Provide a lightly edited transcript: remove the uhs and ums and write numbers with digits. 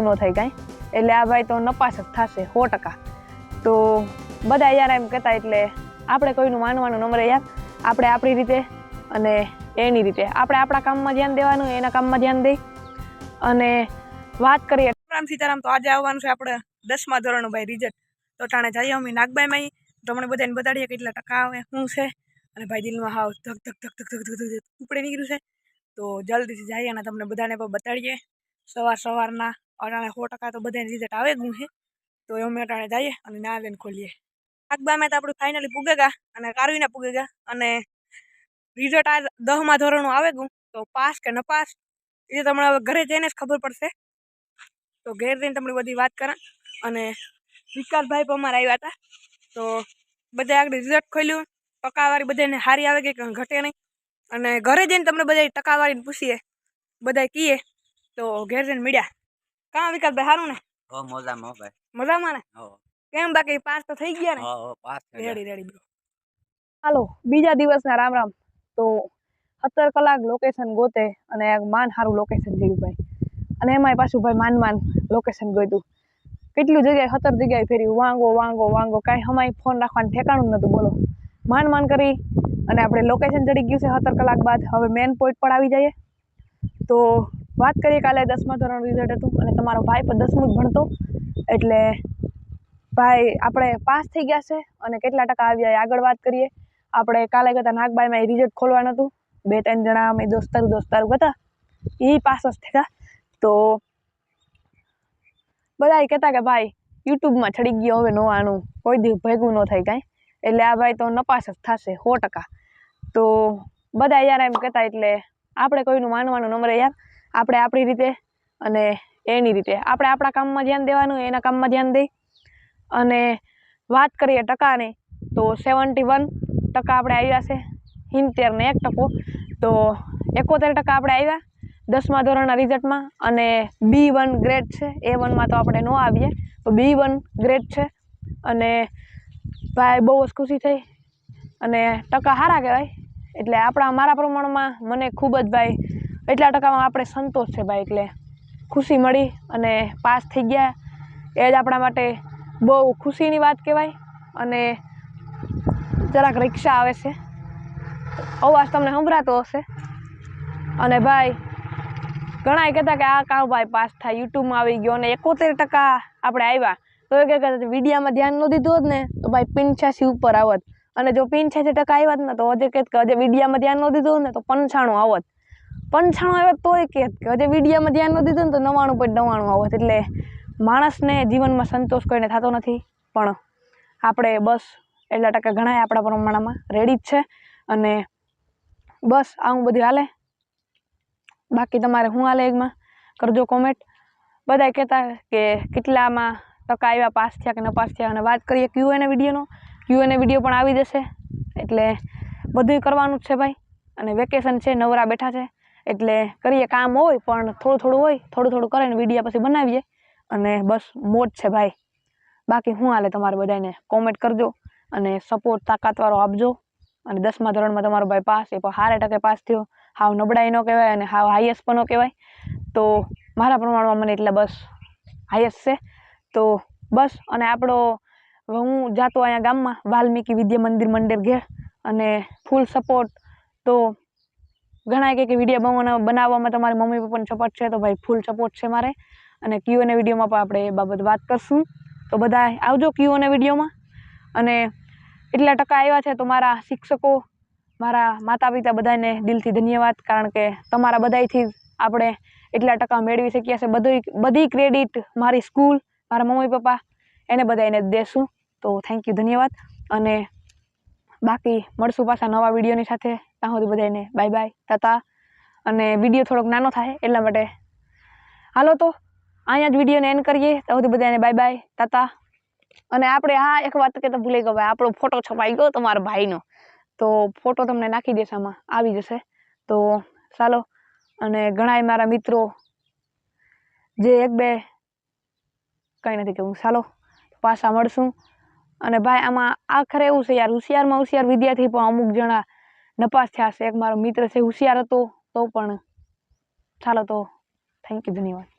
ન થાય કાંઈ, એટલે આ ભાઈ તો નપાસ જ થશે 100%. તો બધા યાર એમ કહેતા, એટલે આપણે કોઈનું માનવાનું નંબર યાર, આપણે આપણી રીતે અને એની રીતે આપણે આપણા કામમાં ધ્યાન દેવાનું, એના કામમાં ધ્યાન દઈ. અને વાત કરીએ રામ સીતારામ, તો આજે આવવાનું છે આપણે 10મા ધોરણનું ભાઈ રિઝલ્ટ. તો ટાણે જઈએ અમે નાગબાઈમાં, તમને બધાને બતાડીએ કેટલા ટકા આવે શું છે. અને ભાઈ દિલમાં હાવ ધક ધક ધક ધક ધક ધક ધક ઉપડે નીકળ્યું છે. તો જલ્દીથી જઈએ અને તમને બધાને પણ બતાડીએ. સવારના અટાણે 100% તો બધાને રિઝલ્ટ આવે જ છે. તો અમે અટાણે જઈએ અને ના લઈને ખોલીએ. નાગબાઈમાં તો આપણે ફાઇનલી પૂગેગા અને કારવીને પૂગેગા. અને રિઝલ્ટ આ 10મા ધોરણનું આવે ગયું. તો પાસ કે ન પાસ એ તમને હવે ઘરે જઈને જ ખબર પડશે. તો ઘેર જઈને તમને બધી વાત કરા. અને વિકાસભાઈ પણ અમારે આવ્યા હતા. તો બધા આગળ રિઝલ્ટ ખોલ્યું, ટકાવારી બધાને સારી આવે કે ઘટે નહીં. અને ઘરે જઈને તમને બધા ટકાવારીને પૂછીએ, બધા કહીએ. તો ઘેર જઈને મળ્યા. કાં વિકાસભાઈ સારું ને? મજામાં ભાઈ. મજામાં ને? કેમ બાકી પાસ તો થઈ ગયા ને? Pass ready bro. હાલો, બીજા દિવસના રામ રામ. તો 17 કલાક લોકેશન ગોતે અને માન સારું લોકેશન જોયું ભાઈ. અને એમાંય પાછું ભાઈ માન લોકેશન ગોતું. કેટલી જગ્યાએ 17 જગ્યાએ ફેર્યું, વાંગો કાંઈ હમાય ફોન રાખવાનું ઠેકાણું નહોતું. બોલો, માન કરી અને આપણે લોકેશન ચડી ગયું છે 17 કલાક બાદ. હવે મેન પોઈન્ટ પર આવી જઈએ. તો વાત કરીએ, કાલે 10મા ધોરણ રિઝલ્ટ હતું અને તમારો ભાઈ પણ 10મું જ ભણતો. એટલે ભાઈ આપણે પાસ થઈ ગયા છે. અને કેટલા ટકા આવ્યા એ આગળ વાત કરીએ. આપણે કાલે ગયા નાગબાઈમાં એ રિઝલ્ટ ખોલવાનું હતું. 2-3 જણા અમે દોસ્તારું હતા, એ પાસ જ થયા. તો બધા કહેતા કે ભાઈ યુટ્યુબમાં ચડી ગયો, હવે નવાનું કોઈ દી ભેગું ન થાય કાંઈ, એટલે આ ભાઈ તો નપાસ જ થશે 100%. તો બધા યાર એમ કહેતા, એટલે આપણે કોઈનું માનવાનું નંબર યાર, આપણે આપણી રીતે અને એની રીતે આપણે આપણા કામમાં ધ્યાન દેવાનું, એના કામમાં ધ્યાન દઈ. અને વાત કરીએ ટકાની, તો 71% આપણે આવ્યા છે. 71%. તો 71% આપણે આવ્યા 10મા ધોરણના રિઝલ્ટમાં. અને B1 ગ્રેડ છે. A1માં તો આપણે ન આવીએ, તો B1 ગ્રેડ છે. અને ભાઈ બહુ જ ખુશી થઈ અને ટકા સારા કહેવાય. એટલે મારા પ્રમાણમાં મને ખૂબ જ ભાઈ એટલા ટકામાં આપણે સંતોષ છે ભાઈ. એટલે ખુશી મળી અને પાસ થઈ ગયા, એ જ આપણા માટે બહુ ખુશીની વાત કહેવાય. અને જરાક રિક્ષા આવે છે, અવાજ તમને સંભળાતો હશે. અને ભાઈ ઘણા કહેતા કે આ કાં ભાઈ પાસ થાય, યુટ્યુબમાં આવી ગયો. અને 71% આપણે આવ્યા. તો એ કહેતા વિડીયામાં ધ્યાન ન દીધું હોત ને તો ભાઈ 85 ઉપર આવત. અને જો 85% આવ્યા ને તો હજે કહેત કે હજે વિડીયામાં ધ્યાન ન દીધું હોત ને તો 95 આવત. 95 આવ્યા તોય કહેત કે હજે વિડીયામાં ધ્યાન ન દીધું ને તો 99.99 આવત. એટલે માણસને જીવનમાં સંતોષ કોઈને થતો નથી, પણ આપણે બસ એટલા ટકા ઘણા આપણા પ્રમાણમાં રેડી જ છે. અને બસ આવું બધું હાલે. બાકી તમારે શું હાલે એકમાં કરજો કોમેન્ટ. બધા કહેતા કે કેટલામાં ટકા આવ્યા, પાસ થયા કે ન પાસ થયા. અને વાત કરીએ Q&A વિડીયોનો, Q&A વિડીયો પણ આવી જશે. એટલે બધું કરવાનું જ છે ભાઈ. અને વેકેશન છે, નવરા બેઠા છે, એટલે કરીએ કામ હોય પણ થોડું કરીને વિડીયો પછી બનાવીએ. અને બસ મોજ છે ભાઈ. બાકી શું હાલે તમારે બધાને કોમેન્ટ કરજો અને સપોર્ટ તાકાતવાળો આપજો. અને 10મા ધોરણમાં તમારો ભાઈ પાસ, એ પણ સારા ટકે પાસ થયો. હાવ નબળાઈ ન કહેવાય અને હાવ હાઈએસ્ટ પણ ન કહેવાય. તો મારા પ્રમાણમાં મને એટલે બસ હાઈએસ્ટ છે. તો બસ. અને હું જાતો અહીંયા ગામમાં વાલ્મીકી વિદ્યા મંદિર ઘેર, અને ફૂલ સપોર્ટ. તો ઘણા કે વિડીયો બનાવવામાં તમારી મમ્મી પપ્પાનો સપોર્ટ છે, તો ભાઈ ફૂલ સપોર્ટ છે મારે. અને Q&A વિડીયોમાં પણ આપણે એ બાબત વાત કરશું. તો બધા આવજો Q&A વિડીયોમાં. અને એટલા ટકા આવ્યા છે તો મારા શિક્ષકો, મારા માતા પિતા બધાને દિલથી ધન્યવાદ. કારણ કે તમારા બધાથી આપણે એટલા ટકા મેળવી શક્યા છે. બધી ક્રેડિટ મારી સ્કૂલ, મારા મમ્મી પપ્પા, એને બધાને દેશું. તો થેન્ક યુ, ધન્યવાદ. અને બાકી મળશું પાછા નવા વિડીયોની સાથે. ત્યાં સુધી બધાને બાય બાય, ટાટા. અને વિડીયો થોડોક નાનો થાય એટલા માટે હાલો તો અહીંયા જ વિડીયોને એન્ડ કરીએ. ત્યાં સુધી બધાને બાય બાય, ટાટા. અને આપણે એક વાત કહેતા ભૂલી ગયો ભાઈ, આપણો ફોટો છપાઈ ગયો તમારા ભાઈનો. તો ફોટો તમને નાખી દેશે, આમાં આવી જશે. તો ચાલો. અને ઘણા મારા મિત્રો જે 1-2 કંઈ નથી કહેવું, ચાલો પાછા મળશું. અને ભાઈ આમાં આખરે એવું છે યાર, હોશિયાર વિદ્યાર્થી પણ અમુક જણા નપાસ થયા છે. એક મારો મિત્ર છે હોશિયાર હતો તો પણ. ચાલો તો થેન્ક યુ, ધન્યવાદ.